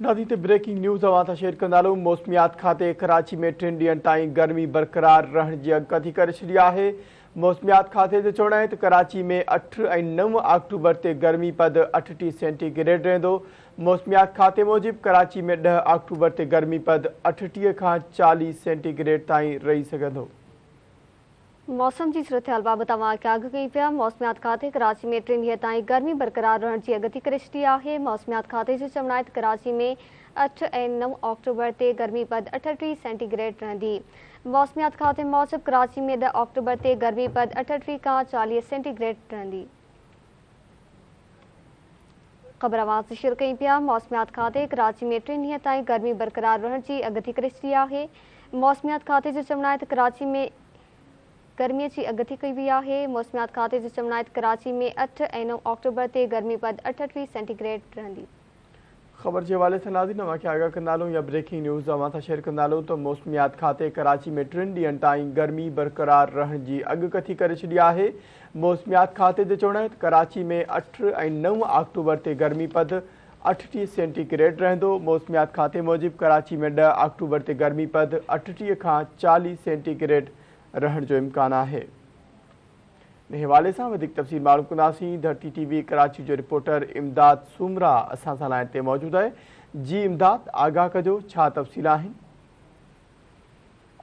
नाज़रीन ते breaking news अवां शेयर कंदालूं। मौसमियात खाते कराची में 3 ॾींहंनि ताईं गर्मी बरक़रार रहण जी अॻकथी करे छॾी आहे। मौसमियात खाते जो चवणु आहे त कराची में 8 ऐं 9 अक्टूबर ते गर्मी पद 38 सेंटीग्रेड रहंदो। मौसमियात खाते मूजिबि कराची में 10 अक्टूबर ते गर्मी पद 38 खां 40 सेंटीग्रेड ताईं रही सघंदो। मौसम की सूरत हाल बाबत तव्हांखे आगाह कई पिया। मौसमियात खाते कराची में 3 ॾींहं ताईं गर्मी बरक़रार रहण जी अॻकथी करे छॾी आहे। मौसमियात खाते जो चवणु आहे त कराची में 8 ऐं 9 अक्टूबर ते गर्मी पद 38 सेंटीग्रेड रहंदी। मौसमियात खाते मूजिबि कराची में 10 अक्टूबर ते गर्मी पद 38 खां 40 सेंटीग्रेड रहंदी। ख़बर आवाज़ शुरू कई पिया। मौसमियात खाते कराची में 3 ॾींहं ताईं गर्मी बरक़रार रहण जी अॻकथी करे छॾी आहे। मौसमियात खाते जो चवणु आहे त कराची में गर्मी की अॻकथी कई हुई है। मौसमियात खाते जो चवणु आहे त कराची में 8 ऐं 9 अक्टूबर ते गर्मी पद 38 सेंटीग्रेड रहंदी। ख़बर के हवाले से नाज़रीन अवांखे आगाह कंदालूं या ब्रेकिंग न्यूज़ अवां सां शेयर कंदालूं तो मौसमियात खाते कराची में 3 ॾींहंनि ताईं गर्मी बरक़रार रहण जी अॻकथी करे छॾी आहे। मौसमियात खाते जो चवणु आहे त कराची में 8 ऐं 9 अक्टूबर ते गर्मी पद 38 सेंटीग्रेड रहंदो। मौसमियात खाते मूजिबि कराची में 10 अक्टूबर ते गर्मी पद 38 खां 40 सेंटीग्रेड रहण जो इम्कान आहे। इन हवाले सां वधीक तफ़सील मालूम कंदासीं। धरती टीवी कराची जो रिपोर्टर इमदाद सुमरा असां सां लाइन ते मौजूद आहे। जी इमदाद, आगाह कजो, छा तफ़सील आहिनि?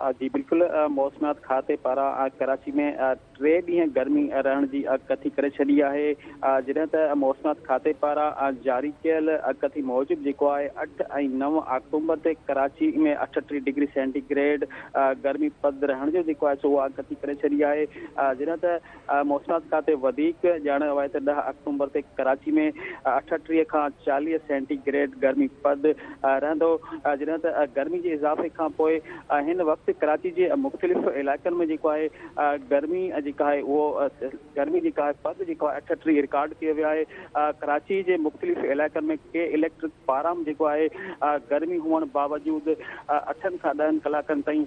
जी बिल्कुल, मौसमियात खाते पारां कराची में 3 ॾींहं गर्मी रहण जी अॻकथी करे छॾी आहे। जॾहिं त मौसमियात खाते पारां जारी कयल अॻकथी मूजिबि जेको आहे 8 ऐं 9 अक्टूबर ते कराची में 38 डिग्री सेंटीग्रेड गर्मी पद रहण जो जेको आहे सो अॻकथी करे छॾी आहे। जॾहिं त मौसमियात खाते वधीक ॼाणयो आहे त 10 अक्टूबर ते कराची में 38 खां 40 सेंटीग्रेड गर्मी पद रहंदो। जॾहिं त गर्मी जे इज़ाफ़े खां पोइ हिन वक़्तु कराची के मुख़्तलिफ़ इलाइक़नि में जेको आहे गर्मी जेका आहे उहो गर्मी जेका आहे पद जेको आहे 38 रिकॉर्ड किया वियो आहे। कराची जे मुख़्तलिफ़ इलाइक़नि में के इलेक्ट्रिक पारां जेको आहे गर्मी हुअण बावजूदि 8 खां 10 कलाकनि ताईं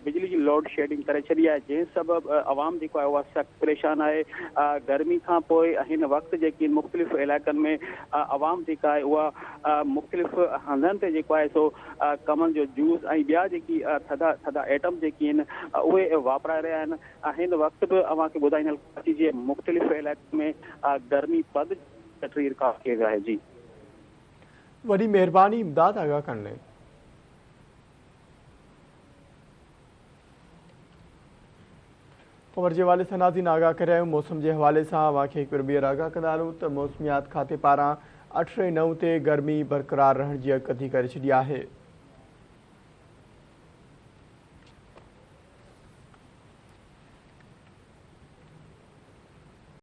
बिजली की लोड शेडिंग करे छॾी आहे, जंहिं सबबि अवाम जेको आहे उहा सख़्तु परेशान आहे। गर्मी खां पोइ हिन वक़्तु जेकी मुख़्तलिफ़ इलाइक़नि में अवाम जेका आहे उहा मुख़्तलिफ़ हंधनि ते जेको आहे सो कमनि जो जूस ऐं ॿिया जेकी थधा थधा आइटम जेकी आहिनि उहे वापराए रहिया आहिनि। हिन वक़्तु बि अव्हांखे ॿुधाईंदल कराची जे मुख़्तलिफ़ इलाइक़नि में गर्मी पद 38 रिकॉर्ड किया वियो आहे। जी वॾी महिरबानी इमदाद, आगाह करण लाइ। ख़बर के हवाले से नाज़रीन आगाह करे आहियूं। मौसम के हवाले से अव्हांखे हिकु ॿीहर आगाह कंदालूं त मौसमियात खाते पारां 8 ऐं 9 ते गर्मी बरक़रार रहण जी अॻकथी करे छॾी आहे।